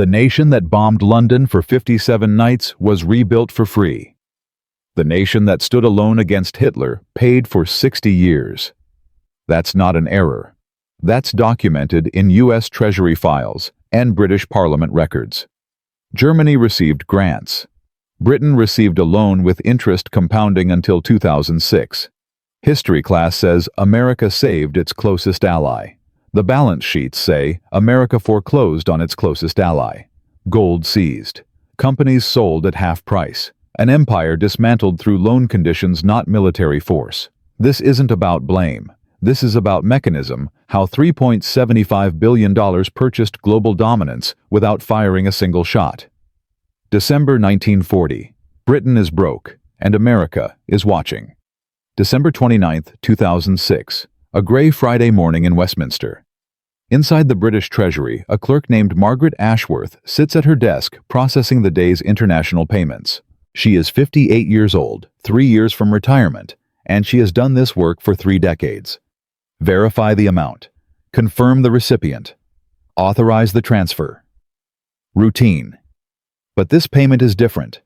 The nation that bombed London for 57 nights was rebuilt for free. The nation that stood alone against Hitler paid for 60 years. That's not an error. That's documented in U.S. Treasury files and British Parliament records. Germany received grants. Britain received a loan with interest compounding until 2006. History class says America saved its closest ally. The balance sheets say America foreclosed on its closest ally. Gold seized. Companies sold at half price. An empire dismantled through loan conditions, not military force. This isn't about blame. This is about mechanism, how $3.75 billion purchased global dominance without firing a single shot. December 1940. Britain is broke, and America is watching. December 29, 2006. A gray Friday morning in Westminster. Inside the British Treasury, a clerk named Margaret Ashworth sits at her desk processing the day's international payments. She is 58 years old, 3 years from retirement, and she has done this work for 3 decades. Verify the amount. Confirm the recipient. Authorize the transfer. Routine. But this payment is different.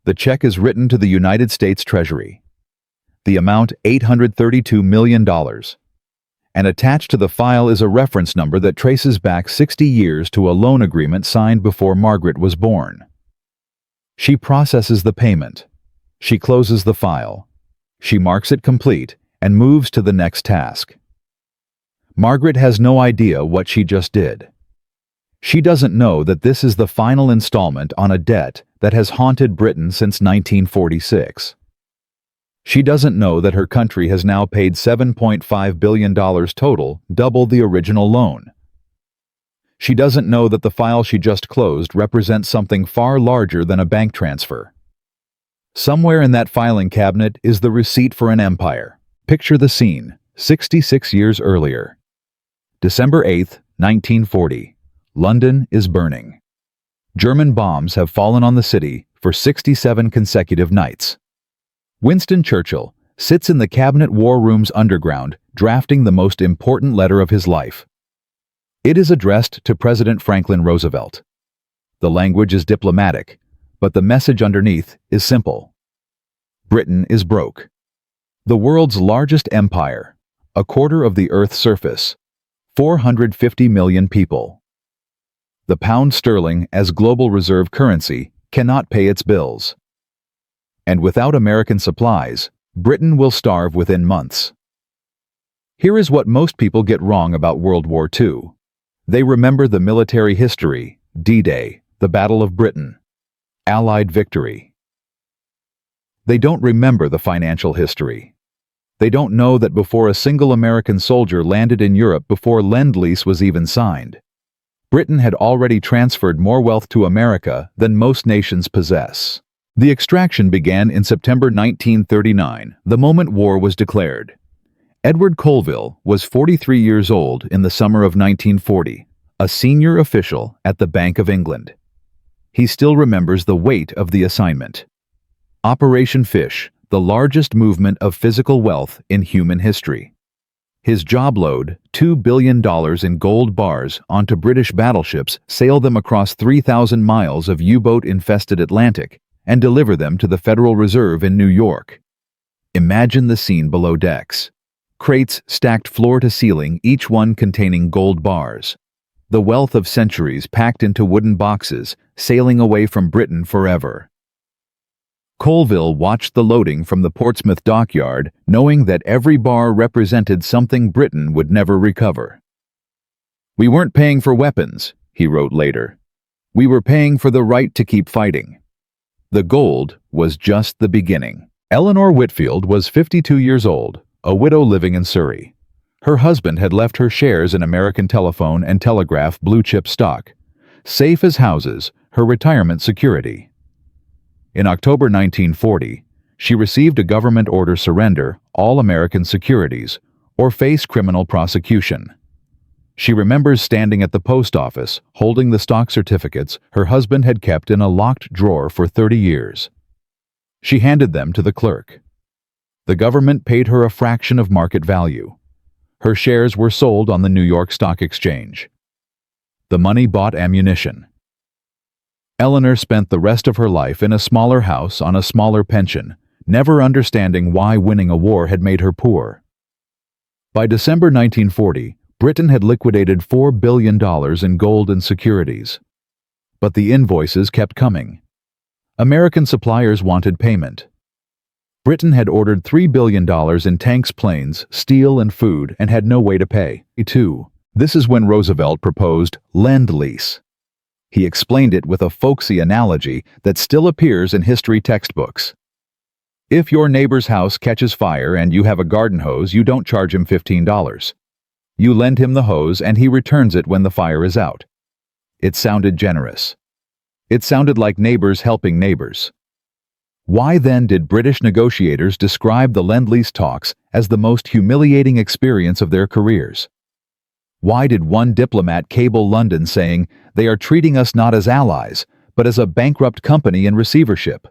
The check is written to the United States Treasury. The amount $832 million. And attached to the file is a reference number that traces back 60 years to a loan agreement signed before Margaret was born. She processes the payment. She closes the file. She marks it complete and moves to the next task. Margaret has no idea what she just did. She doesn't know that this is the final installment on a debt that has haunted Britain since 1946. She doesn't know that her country has now paid $7.5 billion total, double the original loan. She doesn't know that the file she just closed represents something far larger than a bank transfer. Somewhere in that filing cabinet is the receipt for an empire. Picture the scene, 66 years earlier. December 8, 1940. London is burning. German bombs have fallen on the city for 67 consecutive nights. Winston Churchill sits in the cabinet war room's underground, drafting the most important letter of his life. It is addressed to President Franklin Roosevelt. The language is diplomatic, but the message underneath is simple. Britain is broke. The world's largest empire, a quarter of the Earth's surface, 450 million people. The pound sterling as global reserve currency cannot pay its bills. And without American supplies, Britain will starve within months. Here is what most people get wrong about World War II. They remember the military history, D-Day, the Battle of Britain, Allied victory. They don't remember the financial history. They don't know that before a single American soldier landed in Europe before Lend-Lease was even signed, Britain had already transferred more wealth to America than most nations possess. The extraction began in September 1939, the moment war was declared. Edward Colville was 43 years old in the summer of 1940, a senior official at the Bank of England. He still remembers the weight of the assignment. Operation Fish, the largest movement of physical wealth in human history. His job load, $2 billion in gold bars onto British battleships, sail them across 3,000 miles of U-boat-infested Atlantic and deliver them to the Federal Reserve in New York. Imagine the scene below decks. Crates stacked floor to ceiling, each one containing gold bars. The wealth of centuries packed into wooden boxes, sailing away from Britain forever. Colville watched the loading from the Portsmouth dockyard, knowing that every bar represented something Britain would never recover. "We weren't paying for weapons," he wrote later. "We were paying for the right to keep fighting." The gold was just the beginning. Eleanor Whitfield was 52 years old, a widow living in Surrey. Her husband had left her shares in American Telephone and Telegraph blue-chip stock, safe as houses, her retirement security. In October 1940, she received a government order surrender all American securities or face criminal prosecution. She remembers standing at the post office, holding the stock certificates her husband had kept in a locked drawer for 30 years. She handed them to the clerk. The government paid her a fraction of market value. Her shares were sold on the New York Stock Exchange. The money bought ammunition. Eleanor spent the rest of her life in a smaller house on a smaller pension, never understanding why winning a war had made her poor. By December 1940, Britain had liquidated $4 billion in gold and securities. But the invoices kept coming. American suppliers wanted payment. Britain had ordered $3 billion in tanks, planes, steel, and food and had no way to pay. This is when Roosevelt proposed Lend-Lease. He explained it with a folksy analogy that still appears in history textbooks. If your neighbor's house catches fire and you have a garden hose, you don't charge him $15. You lend him the hose and he returns it when the fire is out. It sounded generous. It sounded like neighbors helping neighbors. Why then did British negotiators describe the Lend-Lease talks as the most humiliating experience of their careers? Why did one diplomat cable London saying, "They are treating us not as allies, but as a bankrupt company in receivership"?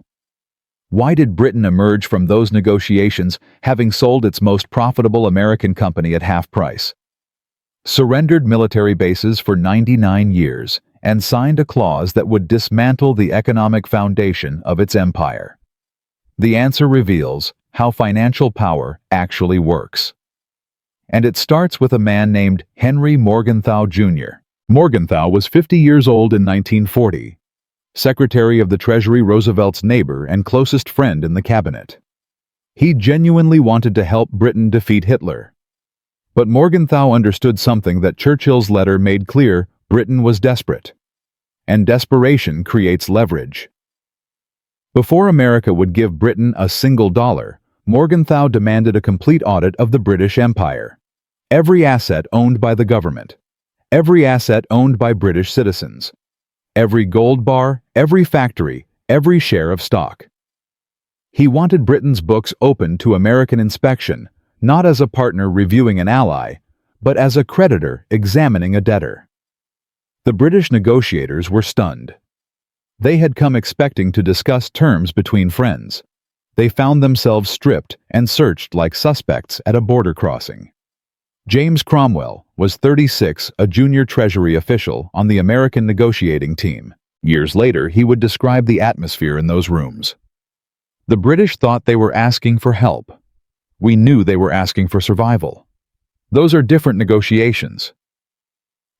Why did Britain emerge from those negotiations having sold its most profitable American company at half price, surrendered military bases for 99 years, and signed a clause that would dismantle the economic foundation of its empire? The answer reveals how financial power actually works. And it starts with a man named Henry Morgenthau Jr. Morgenthau was 50 years old in 1940, Secretary of the Treasury, Roosevelt's neighbor and closest friend in the cabinet. He genuinely wanted to help Britain defeat Hitler. But Morgenthau understood something that Churchill's letter made clear: Britain was desperate. And desperation creates leverage. Before America would give Britain a single dollar, Morgenthau demanded a complete audit of the British Empire. Every asset owned by the government. Every asset owned by British citizens. Every gold bar, every factory, every share of stock. He wanted Britain's books open to American inspection, not as a partner reviewing an ally, but as a creditor examining a debtor. The British negotiators were stunned. They had come expecting to discuss terms between friends. They found themselves stripped and searched like suspects at a border crossing. James Cromwell was 36, a junior Treasury official on the American negotiating team. Years later, he would describe the atmosphere in those rooms. The British thought they were asking for help. We knew they were asking for survival. Those are different negotiations.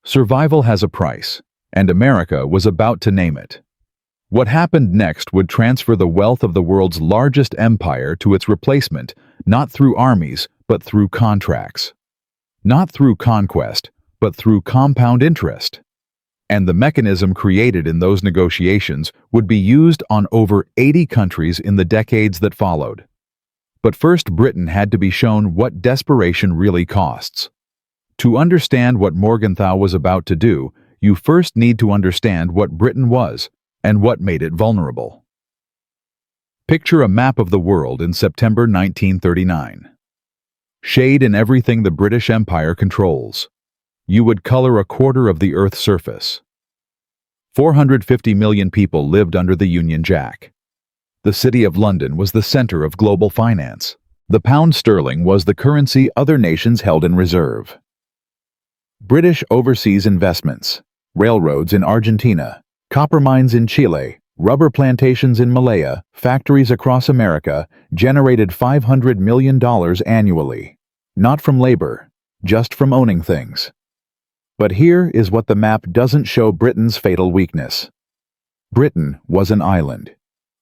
Survival has a price, and America was about to name it. What happened next would transfer the wealth of the world's largest empire to its replacement, not through armies, but through contracts. Not through conquest, but through compound interest. And the mechanism created in those negotiations would be used on over 80 countries in the decades that followed. But first, Britain had to be shown what desperation really costs. To understand what Morgenthau was about to do, you first need to understand what Britain was and what made it vulnerable. Picture a map of the world in September 1939. Shade in everything the British Empire controls. You would color a quarter of the Earth's surface. 450 million people lived under the Union Jack. The City of London was the center of global finance. The pound sterling was the currency other nations held in reserve. British overseas investments, railroads in Argentina, copper mines in Chile, rubber plantations in Malaya, factories across America, generated $500 million annually. Not from labor, just from owning things. But here is what the map doesn't show: Britain's fatal weakness. Britain was an island.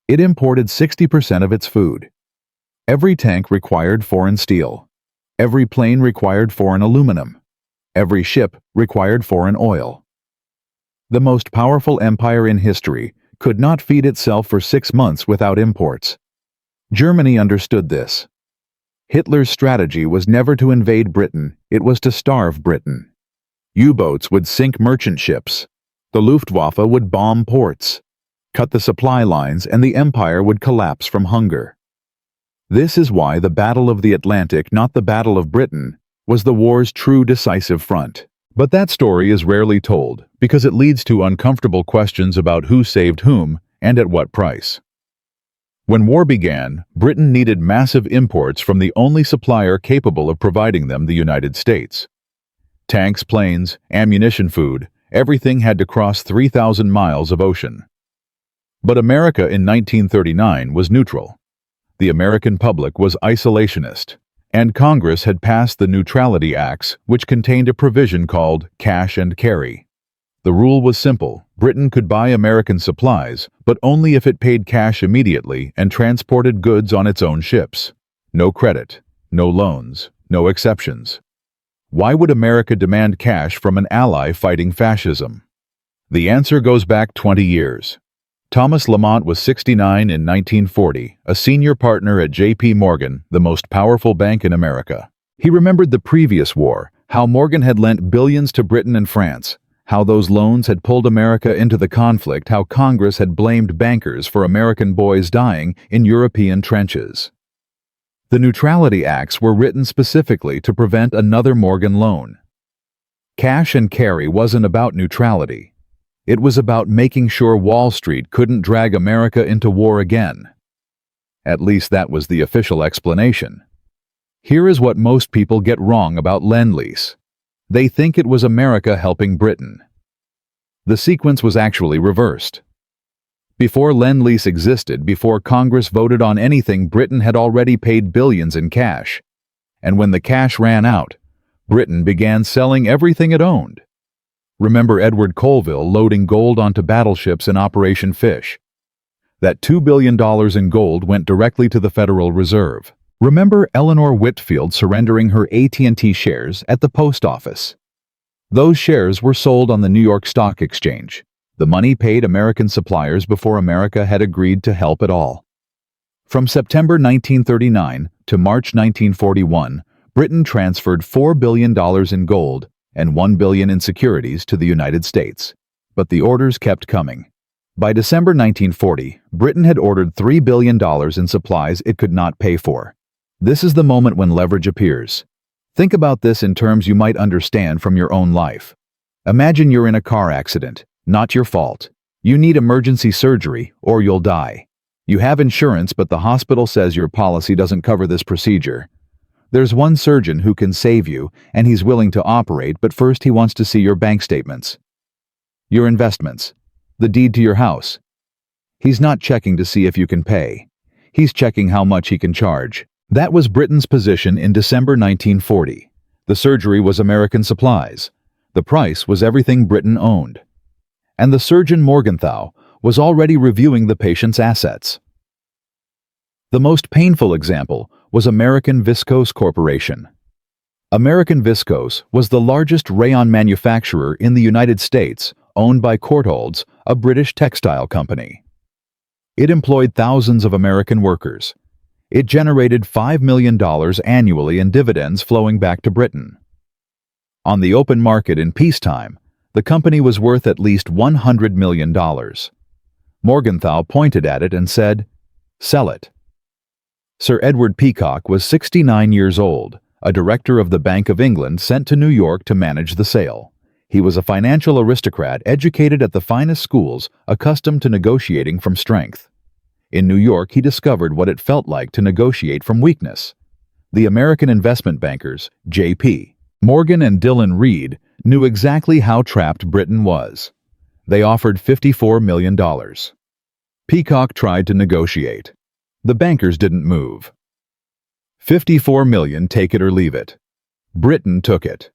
It imported 60% of its food. Every tank required foreign steel. Every plane required foreign aluminum. Every ship required foreign oil. The most powerful empire in history could not feed itself for 6 months without imports. Germany understood this. Hitler's strategy was never to invade Britain, it was to starve Britain. U-boats would sink merchant ships. The Luftwaffe would bomb ports, cut the supply lines, and the empire would collapse from hunger. This is why the Battle of the Atlantic, not the Battle of Britain, was the war's true decisive front. But that story is rarely told because it leads to uncomfortable questions about who saved whom and at what price. When war began, Britain needed massive imports from the only supplier capable of providing them, the United States. Tanks, planes, ammunition, food, everything had to cross 3,000 miles of ocean. But America in 1939 was neutral. The American public was isolationist, and Congress had passed the Neutrality Acts, which contained a provision called cash and carry. The rule was simple: Britain could buy American supplies, but only if it paid cash immediately and transported goods on its own ships. No credit, no loans, no exceptions. Why would America demand cash from an ally fighting fascism? The answer goes back 20 years. Thomas Lamont was 69 in 1940, a senior partner at J.P. Morgan, the most powerful bank in America. He remembered the previous war, how Morgan had lent billions to Britain and France, how those loans had pulled America into the conflict, how Congress had blamed bankers for American boys dying in European trenches. The Neutrality Acts were written specifically to prevent another Morgan loan. Cash and carry wasn't about neutrality. It was about making sure Wall Street couldn't drag America into war again. At least that was the official explanation. Here is what most people get wrong about Lend-Lease. They think it was America helping Britain. The sequence was actually reversed. Before Lend-Lease existed, before Congress voted on anything, Britain had already paid billions in cash. And when the cash ran out, Britain began selling everything it owned. Remember Edward Colville loading gold onto battleships in Operation Fish? That $2 billion in gold went directly to the Federal Reserve. Remember Eleanor Whitfield surrendering her AT&T shares at the post office? Those shares were sold on the New York Stock Exchange. The money paid American suppliers before America had agreed to help at all. From September 1939 to March 1941, Britain transferred $4 billion in gold and $1 billion in securities to the United States. But the orders kept coming. By December 1940, Britain had ordered $3 billion in supplies it could not pay for. This is the moment when leverage appears. Think about this in terms you might understand from your own life. Imagine you're in a car accident, not your fault. You need emergency surgery or you'll die. You have insurance, but the hospital says your policy doesn't cover this procedure. There's one surgeon who can save you, and he's willing to operate, but first he wants to see your bank statements. Your investments. The deed to your house. He's not checking to see if you can pay. He's checking how much he can charge. That was Britain's position in December 1940. The surgery was American supplies. The price was everything Britain owned. And the surgeon Morgenthau was already reviewing the patient's assets. The most painful example was American Viscose Corporation. American Viscose was the largest rayon manufacturer in the United States, owned by Courtaulds, a British textile company. It employed thousands of American workers. It generated $5 million annually in dividends flowing back to Britain. On the open market in peacetime, the company was worth at least $100 million. Morgenthau pointed at it and said, "Sell it." Sir Edward Peacock was 69 years old, a director of the Bank of England sent to New York to manage the sale. He was a financial aristocrat educated at the finest schools, accustomed to negotiating from strength. In New York, he discovered what it felt like to negotiate from weakness. The American investment bankers, J.P. Morgan and Dillon Read, knew exactly how trapped Britain was. They offered $54 million. Peacock tried to negotiate. The bankers didn't move. $54 million, take it or leave it. Britain took it.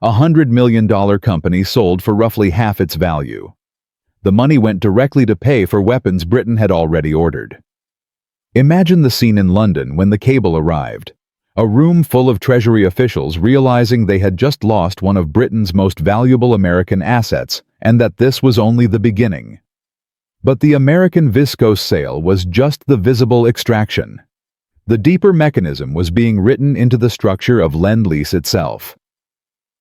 A $100 million company sold for roughly half its value. The money went directly to pay for weapons Britain had already ordered. Imagine the scene in London when the cable arrived. A room full of Treasury officials realizing they had just lost one of Britain's most valuable American assets, and that this was only the beginning. But the American viscose sale was just the visible extraction. The deeper mechanism was being written into the structure of Lend-Lease itself.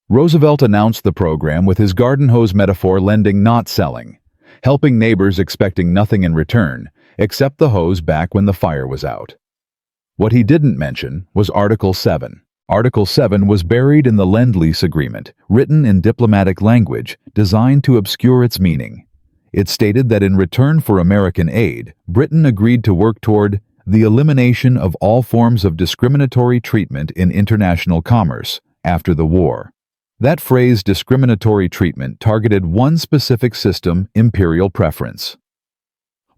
Roosevelt announced the program with his garden hose metaphor: lending, not selling, helping neighbors expecting nothing in return, except the hose back when the fire was out. What he didn't mention was Article 7. Article 7 was buried in the Lend-Lease agreement, written in diplomatic language designed to obscure its meaning. It stated that in return for American aid, Britain agreed to work toward the elimination of all forms of discriminatory treatment in international commerce after the war. That phrase, discriminatory treatment, targeted one specific system, imperial preference.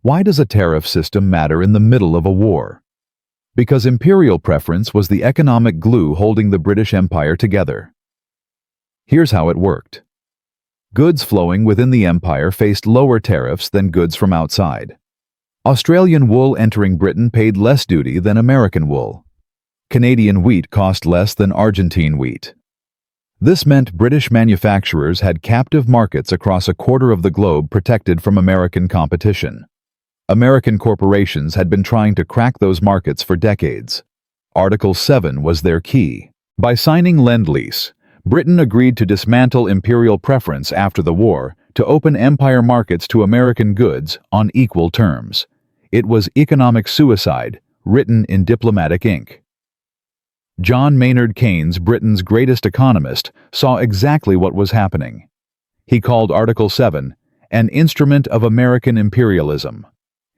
Why does a tariff system matter in the middle of a war? Because imperial preference was the economic glue holding the British Empire together. Here's how it worked. Goods flowing within the empire faced lower tariffs than goods from outside. Australian wool entering Britain paid less duty than American wool. Canadian wheat cost less than Argentine wheat. This meant British manufacturers had captive markets across a quarter of the globe protected from American competition. American corporations had been trying to crack those markets for decades. Article 7 was their key. By signing Lend-Lease, Britain agreed to dismantle imperial preference after the war to open empire markets to American goods on equal terms. It was economic suicide, written in diplomatic ink. John Maynard Keynes, Britain's greatest economist, saw exactly what was happening. He called Article 7 an instrument of American imperialism.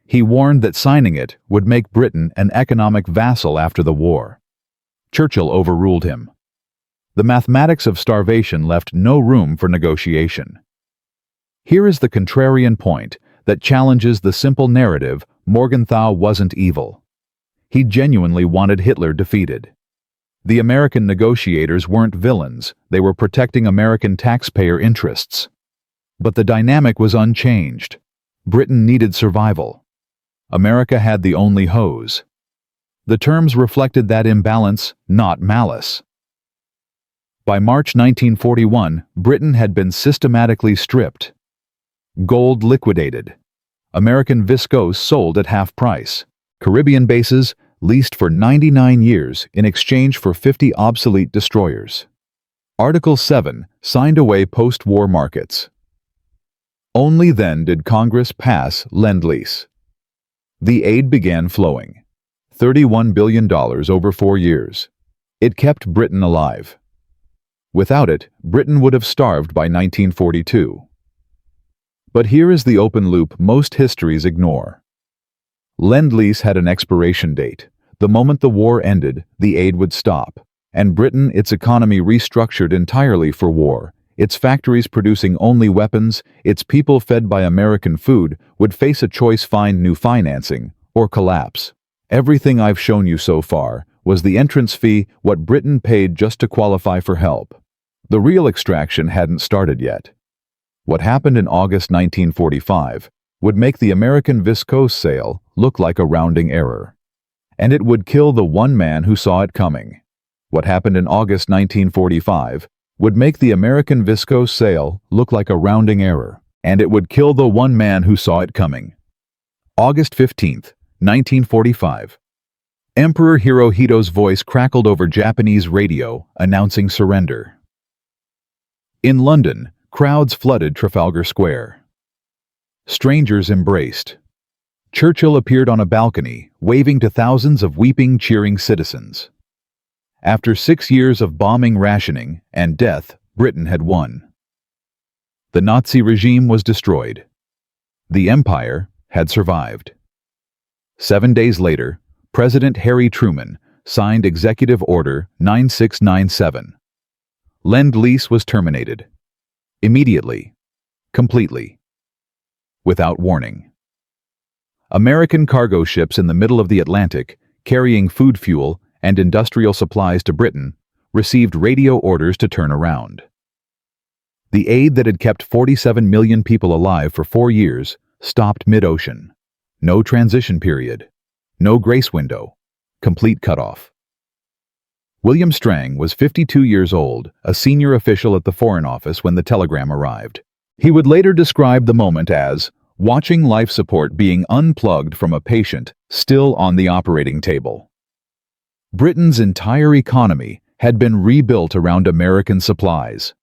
He warned that signing it would make Britain an economic vassal after the war. Churchill overruled him. The mathematics of starvation left no room for negotiation. Here is the contrarian point that challenges the simple narrative Morgenthau wasn't evil. He genuinely wanted Hitler defeated. The American negotiators weren't villains, they were protecting American taxpayer interests. But the dynamic was unchanged. Britain needed survival. America had the only hose. The terms reflected that imbalance, not malice. By March 1941, Britain had been systematically stripped. Gold liquidated. American viscose sold at half price. Caribbean bases leased for 99 years in exchange for 50 obsolete destroyers. Article 7 signed away post-war markets. Only then did Congress pass Lend-Lease. The aid began flowing. $31 billion over 4 years. It kept Britain alive. Without it, Britain would have starved by 1942. But here is the open loop most histories ignore. Lend-Lease had an expiration date. The moment the war ended, the aid would stop, and Britain, its economy restructured entirely for war. Its factories producing only weapons, its people fed by American food, would face a choice: find new financing or collapse. Everything I've shown you so far was the entrance fee, what Britain paid just to qualify for help. The real extraction hadn't started yet. What happened in August 1945 would make the American viscose sale look like a rounding error. And it would kill the one man who saw it coming. What happened in August 1945 would make the American viscose sale look like a rounding error, and it would kill the one man who saw it coming. August 15, 1945. Emperor Hirohito's voice crackled over Japanese radio, announcing surrender. In London, crowds flooded Trafalgar Square. Strangers embraced. Churchill appeared on a balcony, waving to thousands of weeping, cheering citizens. After 6 years of bombing, rationing, and death, Britain had won. The Nazi regime was destroyed. The empire had survived. 7 days later, President Harry Truman signed Executive Order 9697. Lend-Lease was terminated. Immediately. Completely. Without warning. American cargo ships in the middle of the Atlantic, carrying food, fuel, and industrial supplies to Britain, received radio orders to turn around. The aid that had kept 47 million people alive for 4 years stopped mid-ocean. No transition period. No grace window. Complete cutoff. William Strang was 52 years old, a senior official at the Foreign Office when the telegram arrived. He would later describe the moment as watching life support being unplugged from a patient still on the operating table. Britain's entire economy had been rebuilt around American supplies.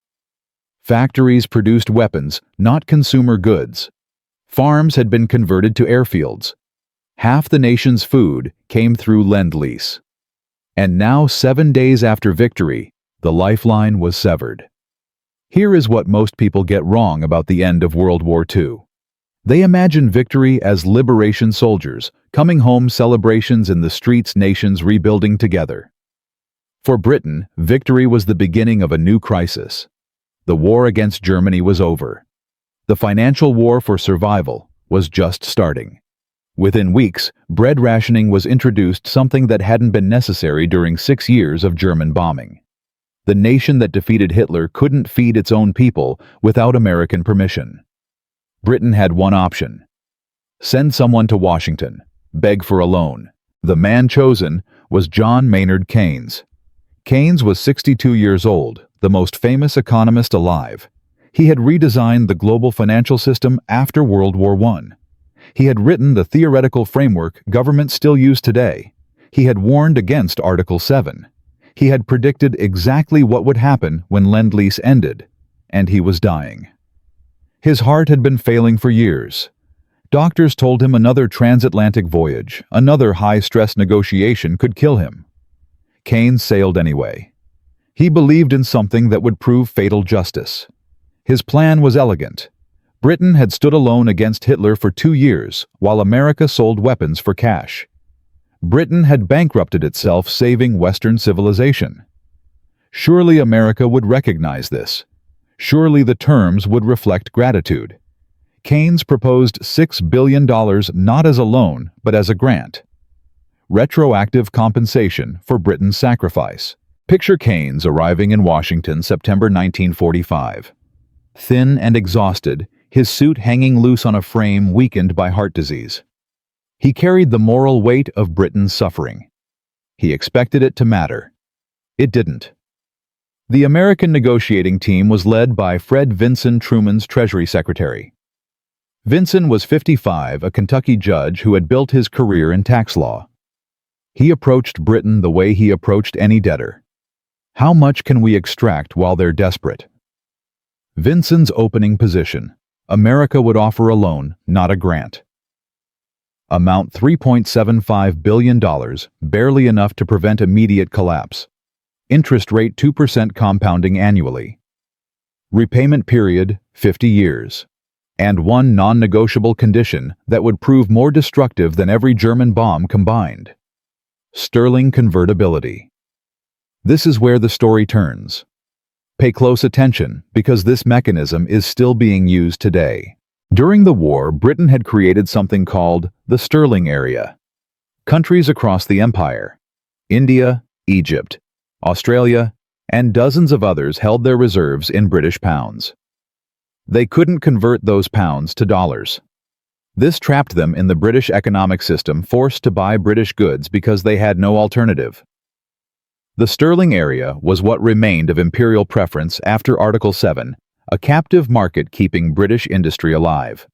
Factories produced weapons, not consumer goods. Farms had been converted to airfields. Half the nation's food came through Lend-Lease. And now, 7 days after victory, the lifeline was severed. Here is what most people get wrong about the end of World War II. They imagine victory as liberation soldiers, coming home, celebrations in the streets, nations rebuilding together. For Britain, victory was the beginning of a new crisis. The war against Germany was over. The financial war for survival was just starting. Within weeks, bread rationing was introduced, something that hadn't been necessary during 6 years of German bombing. The nation that defeated Hitler couldn't feed its own people without American permission. Britain had one option: send someone to Washington, beg for a loan. The man chosen was John Maynard Keynes. Keynes was 62 years old, the most famous economist alive. He had redesigned the global financial system after World War I. He had written the theoretical framework governments still use today. He had warned against Article 7. He had predicted exactly what would happen when Lend-Lease ended, and he was dying. His heart had been failing for years. Doctors told him another transatlantic voyage, another high-stress negotiation could kill him. Keynes sailed anyway. He believed in something that would prove fatal justice. His plan was elegant. Britain had stood alone against Hitler for 2 years, while America sold weapons for cash. Britain had bankrupted itself, saving Western civilization. Surely America would recognize this. Surely the terms would reflect gratitude. Keynes proposed $6 billion not as a loan, but as a grant. Retroactive compensation for Britain's sacrifice. Picture Keynes arriving in Washington, September 1945. Thin and exhausted, his suit hanging loose on a frame weakened by heart disease. He carried the moral weight of Britain's suffering. He expected it to matter. It didn't. The American negotiating team was led by Fred Vinson, Truman's Treasury Secretary. Vinson was 55, a Kentucky judge who had built his career in tax law. He approached Britain the way he approached any debtor. How much can we extract while they're desperate? Vinson's opening position: America would offer a loan, not a grant. Amount $3.75 billion, barely enough to prevent immediate collapse. Interest rate 2% compounding annually. Repayment period 50 years. And one non-negotiable condition that would prove more destructive than every German bomb combined: sterling convertibility. This is where the story turns. Pay close attention, because this mechanism is still being used today. During the war, Britain had created something called the sterling area. Countries across the empire, India, Egypt, Australia, and dozens of others held their reserves in British pounds. They couldn't convert those pounds to dollars. This trapped them in the British economic system, forced to buy British goods because they had no alternative. The sterling area was what remained of imperial preference after Article 7, a captive market keeping British industry alive.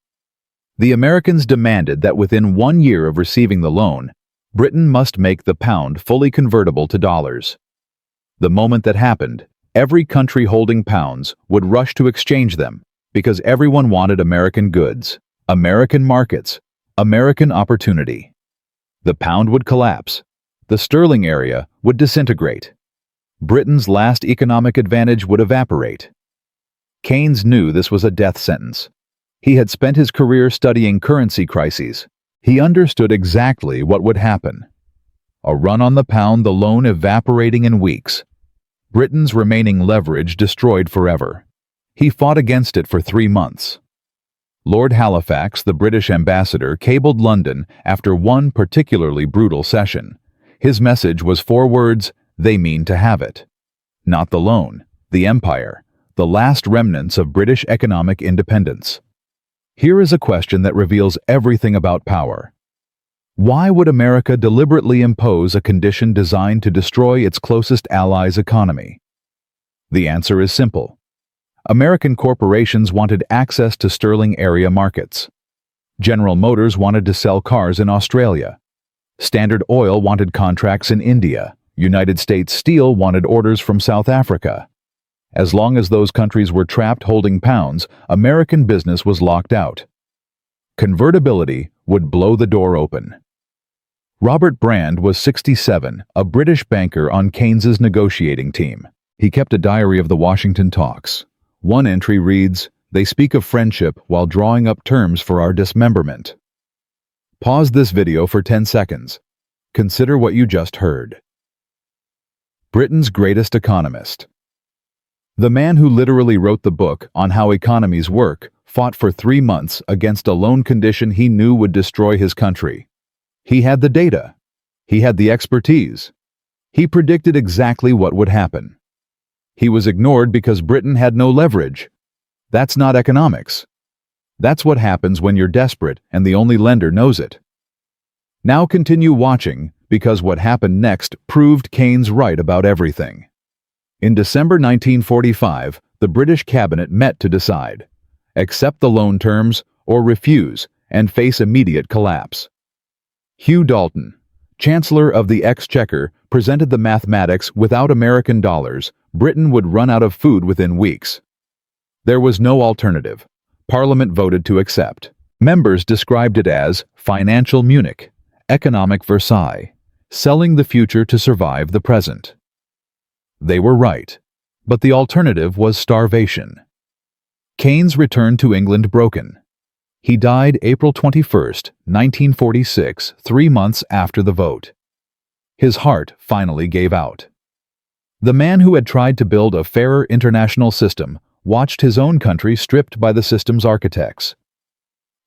The Americans demanded that within 1 year of receiving the loan, Britain must make the pound fully convertible to dollars. The moment that happened, every country holding pounds would rush to exchange them, because everyone wanted American goods, American markets, American opportunity. The pound would collapse. The sterling area would disintegrate. Britain's last economic advantage would evaporate. Keynes knew this was a death sentence. He had spent his career studying currency crises. He understood exactly what would happen. A run on the pound, the loan evaporating in weeks. Britain's remaining leverage destroyed forever. He fought against it for 3 months. Lord Halifax, the British ambassador, cabled London after one particularly brutal session. His message was 4 words: they mean to have it. Not the loan, the empire, the last remnants of British economic independence. Here is a question that reveals everything about power. Why would America deliberately impose a condition designed to destroy its closest ally's economy? The answer is simple. American corporations wanted access to sterling area markets. General Motors wanted to sell cars in Australia. Standard Oil wanted contracts in India. United States Steel wanted orders from South Africa. As long as those countries were trapped holding pounds, American business was locked out. Convertibility would blow the door open. Robert Brand was 67, a British banker on Keynes's negotiating team. He kept a diary of the Washington talks. One entry reads, "They speak of friendship while drawing up terms for our dismemberment." Pause this video for 10 seconds. Consider what you just heard. Britain's greatest economist. The man who literally wrote the book on how economies work fought for 3 months against a loan condition he knew would destroy his country. He had the data. He had the expertise. He predicted exactly what would happen. He was ignored because Britain had no leverage. That's not economics. That's what happens when you're desperate and the only lender knows it. Now continue watching, because what happened next proved Keynes right about everything. In December 1945, the British cabinet met to decide: accept the loan terms or refuse and face immediate collapse. Hugh Dalton, Chancellor of the Exchequer, presented the mathematics: without American dollars, Britain would run out of food within weeks. There was no alternative. Parliament voted to accept. Members described it as financial Munich, economic Versailles, selling the future to survive the present. They were right, but the alternative was starvation. Keynes returned to England broken. He died April 21, 1946, 3 months after the vote. His heart finally gave out. The man who had tried to build a fairer international system watched his own country stripped by the system's architects.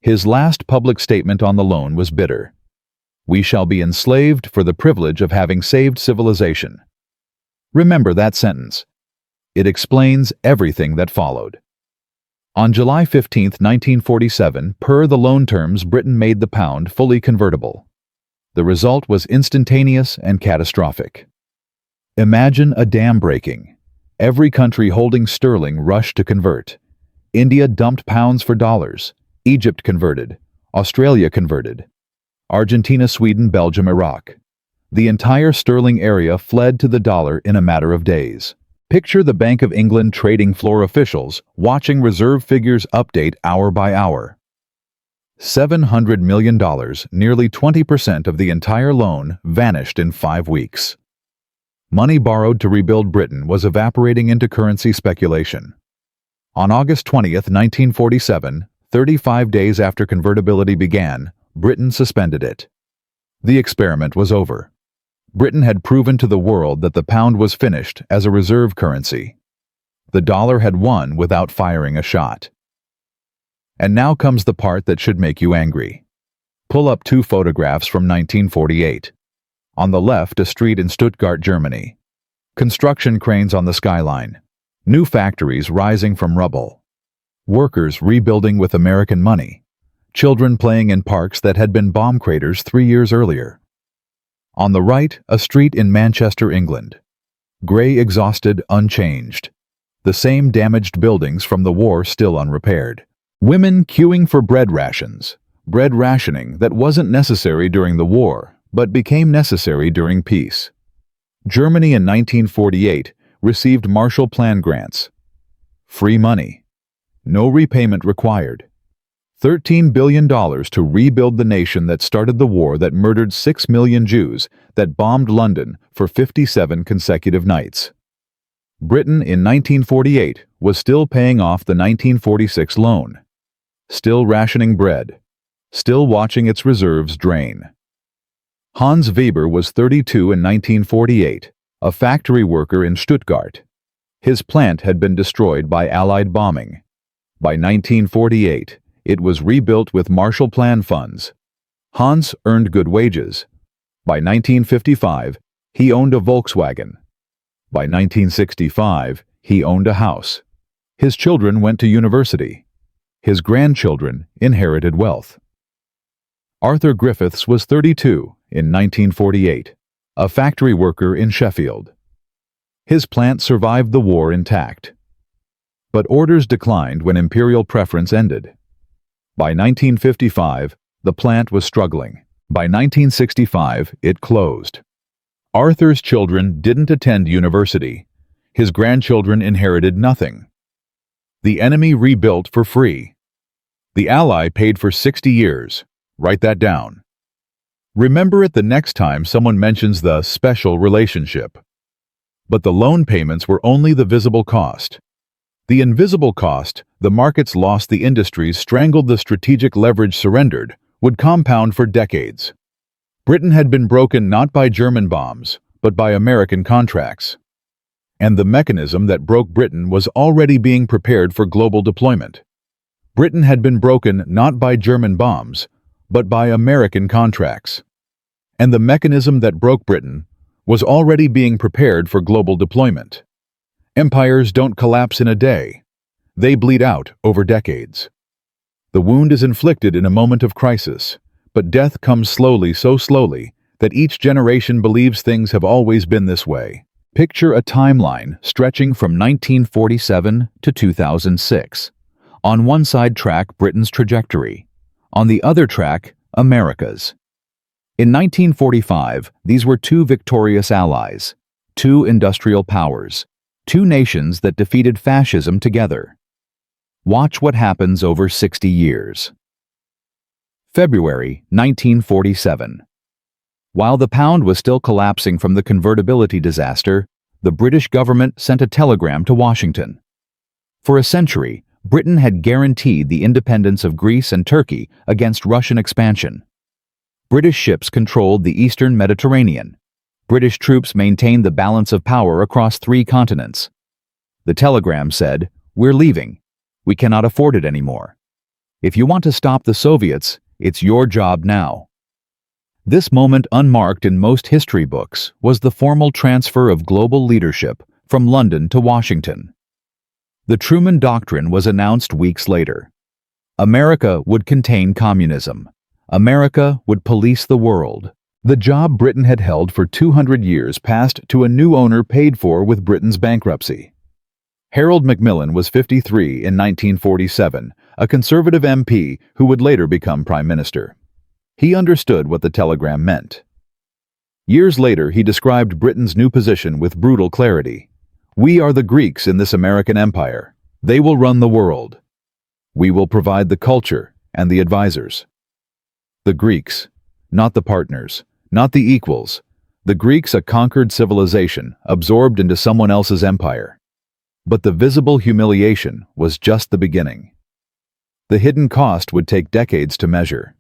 His last public statement on the loan was bitter. "We shall be enslaved for the privilege of having saved civilization." Remember that sentence. It explains everything that followed. On July 15, 1947, per the loan terms, Britain made the pound fully convertible. The result was instantaneous and catastrophic. Imagine a dam breaking. Every country holding sterling rushed to convert. India dumped pounds for dollars. Egypt converted. Australia converted. Argentina, Sweden, Belgium, Iraq. The entire sterling area fled to the dollar in a matter of days. Picture the Bank of England trading floor officials watching reserve figures update hour by hour. $700 million, nearly 20% of the entire loan, vanished in 5 weeks. Money borrowed to rebuild Britain was evaporating into currency speculation. On August 20, 1947, 35 days after convertibility began, Britain suspended it. The experiment was over. Britain had proven to the world that the pound was finished as a reserve currency. The dollar had won without firing a shot. And now comes the part that should make you angry. Pull up 2 photographs from 1948. On the left, a street in Stuttgart, Germany. Construction cranes on the skyline. New factories rising from rubble. Workers rebuilding with American money. Children playing in parks that had been bomb craters 3 years earlier. On the right, a street in Manchester, England. Gray, exhausted, unchanged. The same damaged buildings from the war still unrepaired. Women queuing for bread rations. Bread rationing that wasn't necessary during the war, but became necessary during peace. Germany in 1948 received Marshall Plan grants. Free money. No repayment required. $13 billion to rebuild the nation that started the war that murdered 6 million Jews, that bombed London for 57 consecutive nights. Britain in 1948 was still paying off the 1946 loan. Still rationing bread. Still watching its reserves drain. Hans Weber was 32 in 1948, a factory worker in Stuttgart. His plant had been destroyed by Allied bombing. By 1948, it was rebuilt with Marshall Plan funds. Hans earned good wages. By 1955, he owned a Volkswagen. By 1965, he owned a house. His children went to university. His grandchildren inherited wealth. Arthur Griffiths was 32 in 1948, a factory worker in Sheffield. His plant survived the war intact. But orders declined when imperial preference ended. By 1955, the plant was struggling. By 1965, it closed. Arthur's children didn't attend university. His grandchildren inherited nothing. The enemy rebuilt for free. The ally paid for 60 years. Write that down. Remember it the next time someone mentions the special relationship. But the loan payments were only the visible cost. The invisible cost, the markets lost, the industries strangled, the strategic leverage surrendered, would compound for decades. Britain had been broken not by German bombs, but by American contracts. And the mechanism that broke Britain was already being prepared for global deployment. Britain had been broken not by German bombs, but by American contracts. And the mechanism that broke Britain was already being prepared for global deployment. Empires don't collapse in a day. They bleed out over decades. The wound is inflicted in a moment of crisis, but death comes slowly, so slowly, that each generation believes things have always been this way. Picture a timeline stretching from 1947 to 2006. On one side track Britain's trajectory. On the other track, America's. In 1945, these were two victorious allies, two industrial powers, two nations that defeated fascism together. Watch what happens over 60 years. February 1947. While the pound was still collapsing from the convertibility disaster, the British government sent a telegram to Washington. For a century, Britain had guaranteed the independence of Greece and Turkey against Russian expansion. British ships controlled the eastern Mediterranean. British troops maintained the balance of power across 3 continents. The telegram said, "We're leaving. We cannot afford it anymore. If you want to stop the Soviets, it's your job now." This moment, unmarked in most history books, was the formal transfer of global leadership from London to Washington. The Truman Doctrine was announced weeks later. America would contain communism. America would police the world. The job Britain had held for 200 years passed to a new owner paid for with Britain's bankruptcy. Harold Macmillan was 53 in 1947, a Conservative MP who would later become Prime Minister. He understood what the telegram meant. Years later, he described Britain's new position with brutal clarity. "We are the Greeks in this American empire. They will run the world. We will provide the culture and the advisors." The Greeks, not the partners, not the equals. The Greeks, a conquered civilization, absorbed into someone else's empire. But the visible humiliation was just the beginning. The hidden cost would take decades to measure.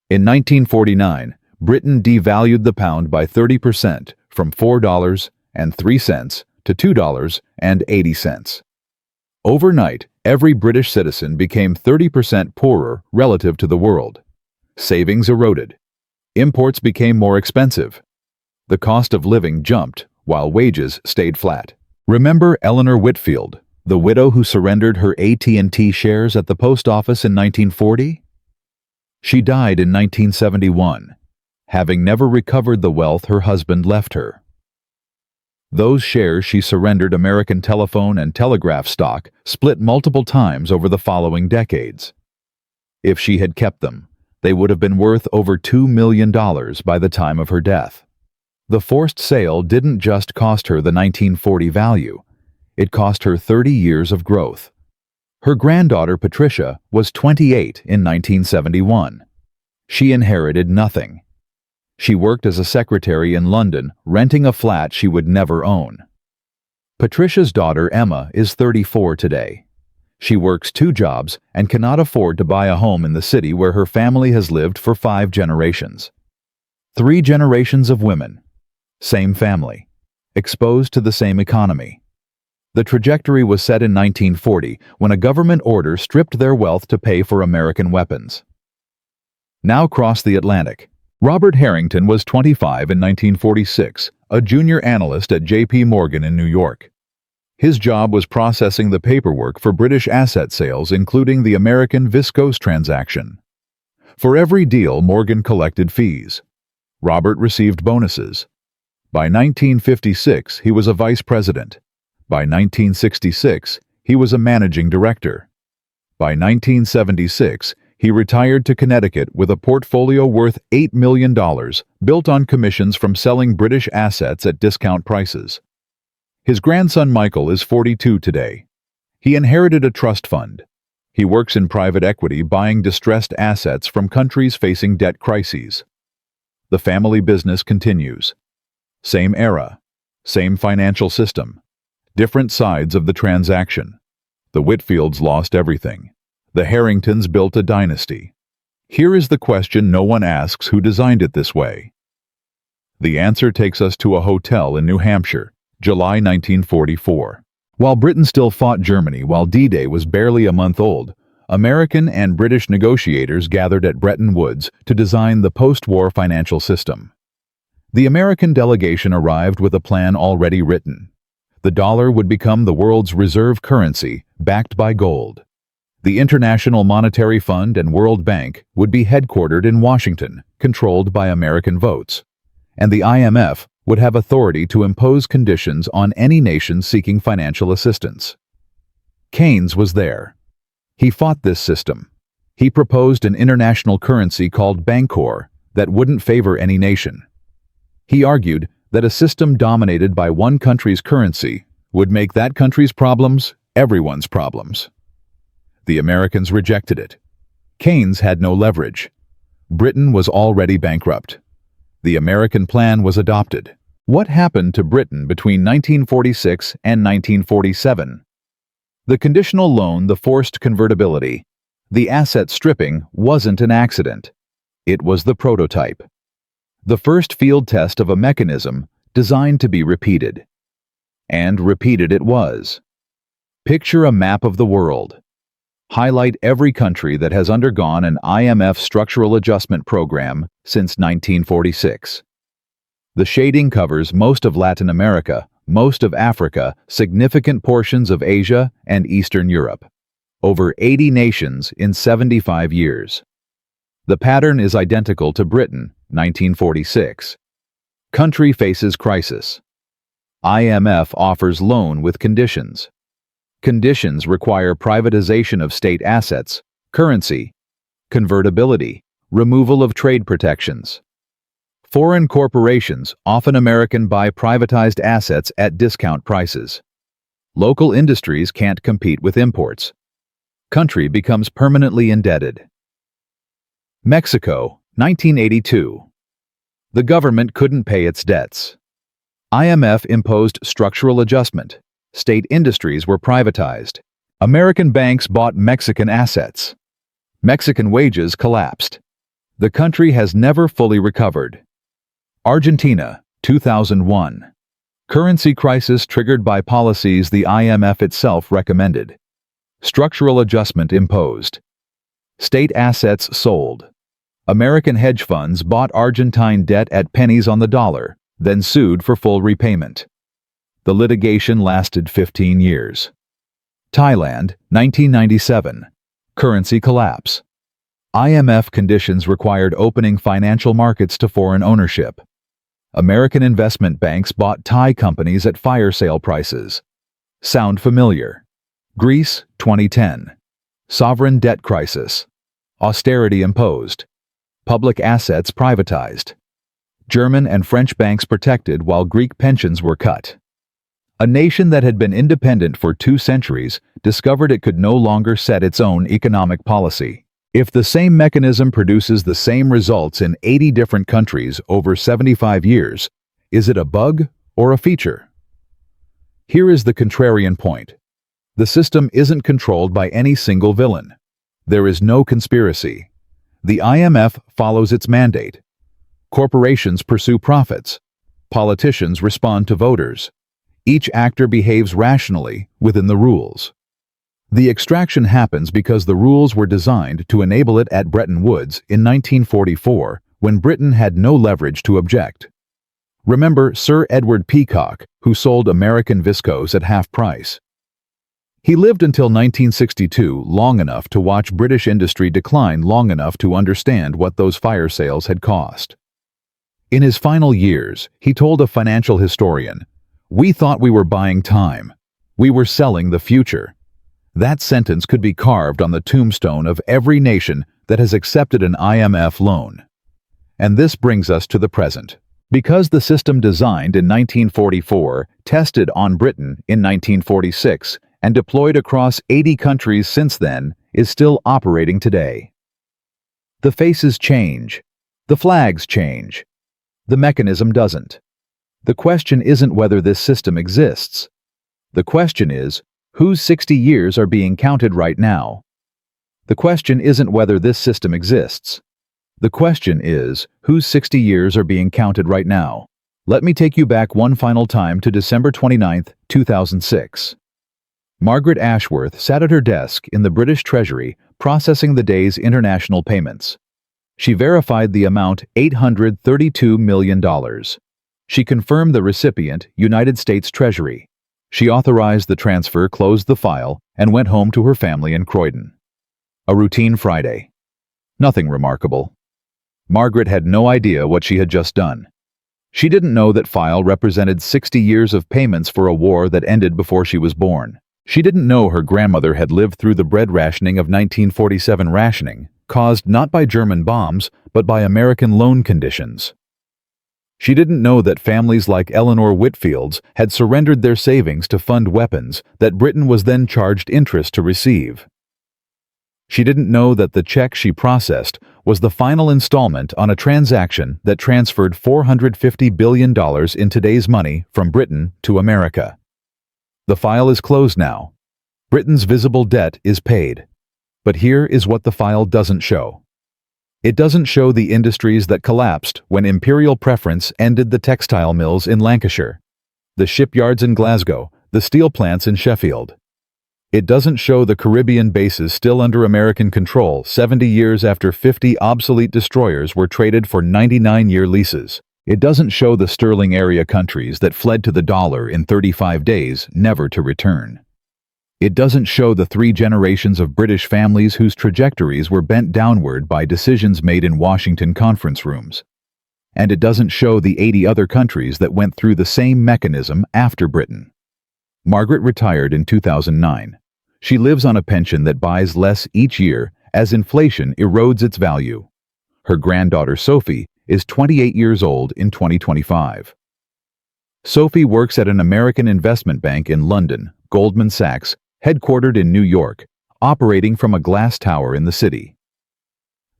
In 1949, Britain devalued the pound by 30% from $4.03 to $2.80. Overnight, every British citizen became 30% poorer relative to the world. Savings eroded. Imports became more expensive. The cost of living jumped while wages stayed flat. Remember Eleanor Whitfield, the widow who surrendered her AT&T shares at the post office in 1940? She died in 1971, having never recovered the wealth her husband left her. Those shares she surrendered American telephone and telegraph stock split multiple times over the following decades. If she had kept them, they would have been worth over $2 million by the time of her death. The forced sale didn't just cost her the 1940 value, it cost her 30 years of growth. Her granddaughter Patricia was 28 in 1971. She inherited nothing. She worked as a secretary in London, renting a flat she would never own. Patricia's daughter Emma is 34 today. She works 2 jobs and cannot afford to buy a home in the city where her family has lived for 5 generations. 3 generations of women. Same family. Exposed to the same economy. The trajectory was set in 1940 when a government order stripped their wealth to pay for American weapons. Now cross the Atlantic. Robert Harrington was 25 in 1946, a junior analyst at J.P. Morgan in New York. His job was processing the paperwork for British asset sales, including the American Viscose transaction. For every deal, Morgan collected fees. Robert received bonuses. By 1956, he was a vice president. By 1966, he was a managing director. By 1976, he retired to Connecticut with a portfolio worth $8 million, built on commissions from selling British assets at discount prices. His grandson Michael is 42 today. He inherited a trust fund. He works in private equity, buying distressed assets from countries facing debt crises. The family business continues. Same era, same financial system. Different sides of the transaction. The Whitfields lost everything. The Harringtons built a dynasty. Here is the question no one asks who designed it this way. The answer takes us to a hotel in New Hampshire, July 1944. While Britain still fought Germany while D-Day was barely a month old, American and British negotiators gathered at Bretton Woods to design the post-war financial system. The American delegation arrived with a plan already written. The dollar would become the world's reserve currency, backed by gold. The International Monetary Fund and World Bank would be headquartered in Washington, controlled by American votes. And the IMF would have authority to impose conditions on any nation seeking financial assistance. Keynes was there. He fought this system. He proposed an international currency called Bancor that wouldn't favor any nation. He argued that a system dominated by one country's currency would make that country's problems everyone's problems. The Americans rejected it. Keynes had no leverage. Britain was already bankrupt. The American plan was adopted. What happened to Britain between 1946 and 1947? The conditional loan, the forced convertibility, the asset stripping wasn't an accident. It was the prototype. The first field test of a mechanism designed to be repeated. And repeated it was. Picture a map of the world. Highlight every country that has undergone an IMF structural adjustment program since 1946. The shading covers most of Latin America, most of Africa, significant portions of Asia and Eastern Europe. Over 80 nations in 75 years. The pattern is identical to Britain, 1946. Country faces crisis. IMF offers loan with conditions. Conditions require privatization of state assets, currency, convertibility, removal of trade protections. Foreign corporations, often American, buy privatized assets at discount prices. Local industries can't compete with imports. Country becomes permanently indebted. Mexico, 1982. The government couldn't pay its debts. IMF imposed structural adjustment. State industries were privatized. American banks bought Mexican assets. Mexican wages collapsed. The country has never fully recovered. Argentina, 2001. Currency crisis triggered by policies the IMF itself recommended. Structural adjustment imposed. State assets sold. American hedge funds bought Argentine debt at pennies on the dollar, then sued for full repayment. The litigation lasted 15 years. Thailand, 1997. Currency collapse. IMF conditions required opening financial markets to foreign ownership. American investment banks bought Thai companies at fire sale prices. Sound familiar? Greece, 2010. Sovereign debt crisis. Austerity imposed. Public assets privatized. German and French banks protected while Greek pensions were cut. A nation that had been independent for 2 centuries discovered it could no longer set its own economic policy. If the same mechanism produces the same results in 80 different countries over 75 years, is it a bug or a feature? Here is the contrarian point. The system isn't controlled by any single villain. There is no conspiracy. The IMF follows its mandate. Corporations pursue profits. Politicians respond to voters. Each actor behaves rationally within the rules. The extraction happens because the rules were designed to enable it at Bretton Woods in 1944, when Britain had no leverage to object. Remember Sir Edward Peacock, who sold American viscose at half price. He lived until 1962, long enough to watch British industry decline, long enough to understand what those fire sales had cost. In his final years, he told a financial historian, "We thought we were buying time. We were selling the future." That sentence could be carved on the tombstone of every nation that has accepted an IMF loan. And this brings us to the present. Because the system designed in 1944, tested on Britain in 1946, and deployed across 80 countries since then, is still operating today. The faces change. The flags change. The mechanism doesn't. The question isn't whether this system exists. The question is, whose 60 years are being counted right now? The question isn't whether this system exists. The question is, whose 60 years are being counted right now? Let me take you back one final time to December 29, 2006. Margaret Ashworth sat at her desk in the British Treasury processing the day's international payments. She verified the amount $832 million. She confirmed the recipient, United States Treasury. She authorized the transfer, closed the file, and went home to her family in Croydon. A routine Friday. Nothing remarkable. Margaret had no idea what she had just done. She didn't know that file represented 60 years of payments for a war that ended before she was born. She didn't know her grandmother had lived through the bread rationing of 1947 rationing, caused not by German bombs, but by American loan conditions. She didn't know that families like Eleanor Whitfield's had surrendered their savings to fund weapons that Britain was then charged interest to receive. She didn't know that the check she processed was the final installment on a transaction that transferred $450 billion in today's money from Britain to America. The file is closed now. Britain's visible debt is paid. But here is what the file doesn't show. It doesn't show the industries that collapsed when imperial preference ended the textile mills in Lancashire, the shipyards in Glasgow, the steel plants in Sheffield. It doesn't show the Caribbean bases still under American control 70 years after 50 obsolete destroyers were traded for 99-year leases. It doesn't show the sterling area countries that fled to the dollar in 35 days, never to return. It doesn't show the 3 generations of British families whose trajectories were bent downward by decisions made in Washington conference rooms. And it doesn't show the 80 other countries that went through the same mechanism after Britain. Margaret retired in 2009. She lives on a pension that buys less each year as inflation erodes its value. Her granddaughter Sophie is 28 years old in 2025. Sophie works at an American investment bank in London, Goldman Sachs, headquartered in New York, operating from a glass tower in the city.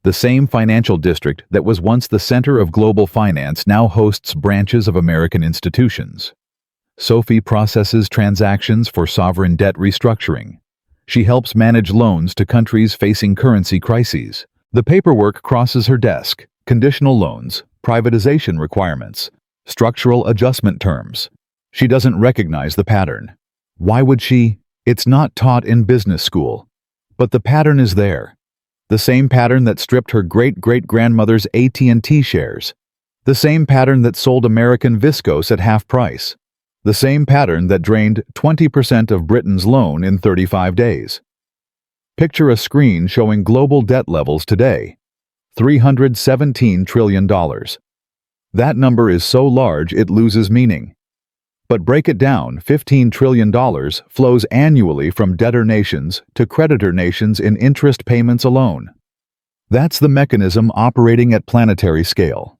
The same financial district that was once the center of global finance now hosts branches of American institutions. Sophie processes transactions for sovereign debt restructuring. She helps manage loans to countries facing currency crises. The paperwork crosses her desk: conditional loans, privatization requirements, structural adjustment terms. She doesn't recognize the pattern. Why would she? It's not taught in business school. But the pattern is there. The same pattern that stripped her great-great-grandmother's AT&T shares. The same pattern that sold American viscose at half price. The same pattern that drained 20% of Britain's loan in 35 days. Picture a screen showing global debt levels today. $317 trillion. That number is so large it loses meaning. But break it down, $15 trillion flows annually from debtor nations to creditor nations in interest payments alone. That's the mechanism operating at planetary scale.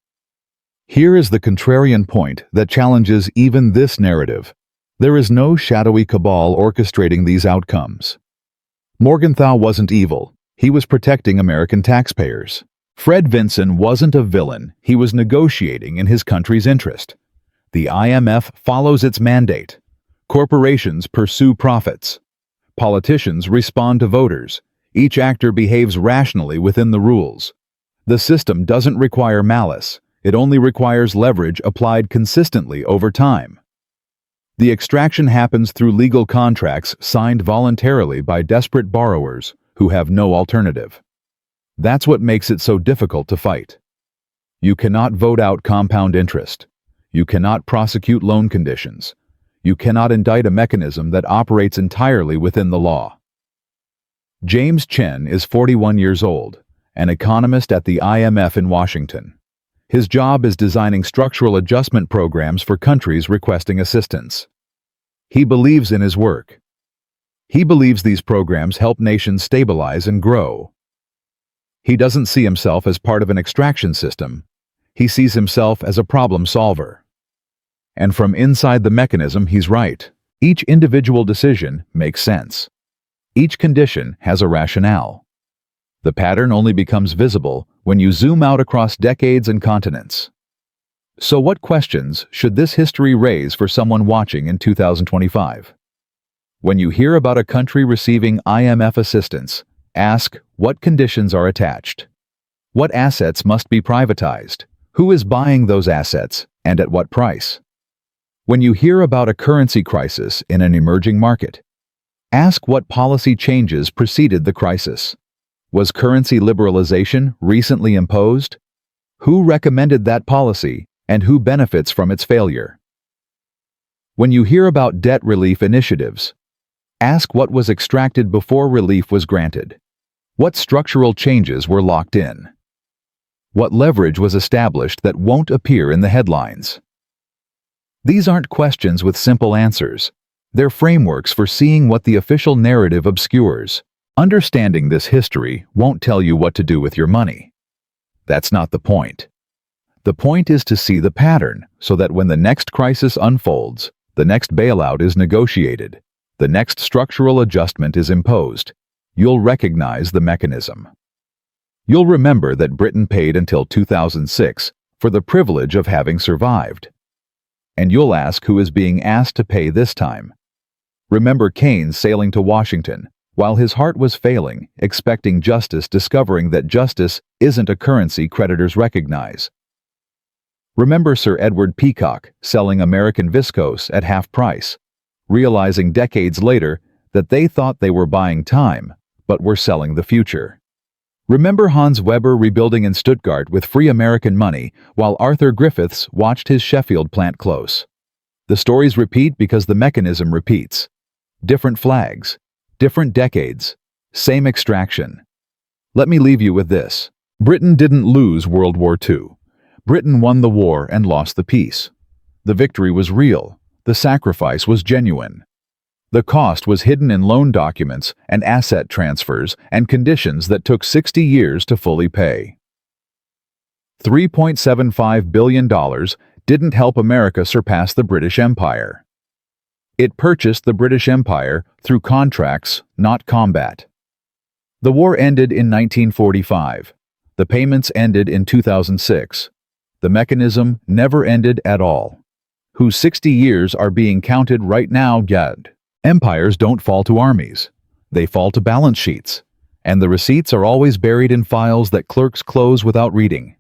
Here is the contrarian point that challenges even this narrative. There is no shadowy cabal orchestrating these outcomes. Morgenthau wasn't evil. He was protecting American taxpayers. Fred Vinson wasn't a villain. He was negotiating in his country's interest. The IMF follows its mandate. Corporations pursue profits. Politicians respond to voters. Each actor behaves rationally within the rules. The system doesn't require malice. It only requires leverage applied consistently over time. The extraction happens through legal contracts signed voluntarily by desperate borrowers who have no alternative. That's what makes it so difficult to fight. You cannot vote out compound interest. You cannot prosecute loan conditions. You cannot indict a mechanism that operates entirely within the law. James Chen is 41 years old, an economist at the IMF in Washington. His job is designing structural adjustment programs for countries requesting assistance. He believes in his work. He believes these programs help nations stabilize and grow. He doesn't see himself as part of an extraction system. He sees himself as a problem solver. And from inside the mechanism, he's right. Each individual decision makes sense. Each condition has a rationale. The pattern only becomes visible when you zoom out across decades and continents. So what questions should this history raise for someone watching in 2025? When you hear about a country receiving IMF assistance, ask what conditions are attached. What assets must be privatized? Who is buying those assets, and at what price? When you hear about a currency crisis in an emerging market, Ask what policy changes preceded the crisis. Was currency liberalization recently imposed? Who recommended that policy, and who benefits from its failure? When you hear about debt relief initiatives, ask what was extracted before relief was granted. What structural changes were locked in? What leverage was established that won't appear in the headlines? These aren't questions with simple answers. They're frameworks for seeing what the official narrative obscures. Understanding this history won't tell you what to do with your money. That's not the point. The point is to see the pattern so that when the next crisis unfolds, the next bailout is negotiated, the next structural adjustment is imposed, you'll recognize the mechanism. You'll remember that Britain paid until 2006 for the privilege of having survived. And you'll ask who is being asked to pay this time. Remember Keynes sailing to Washington, while his heart was failing, expecting justice, discovering that justice isn't a currency creditors recognize. Remember Sir Edward Peacock selling American viscose at half price, realizing decades later that they thought they were buying time, but were selling the future. Remember Hans Weber rebuilding in Stuttgart with free American money while Arthur Griffiths watched his Sheffield plant close. The stories repeat because the mechanism repeats. Different flags, different decades, same extraction. Let me leave you with this. Britain didn't lose World War II. Britain won the war and lost the peace. The victory was real. The sacrifice was genuine. The cost was hidden in loan documents and asset transfers and conditions that took 60 years to fully pay. $3.75 billion didn't help America surpass the British Empire. It purchased the British Empire through contracts, not combat. The war ended in 1945. The payments ended in 2006. The mechanism never ended at all. Whose 60 years are being counted right now yet. Empires don't fall to armies. They fall to balance sheets. And the receipts are always buried in files that clerks close without reading.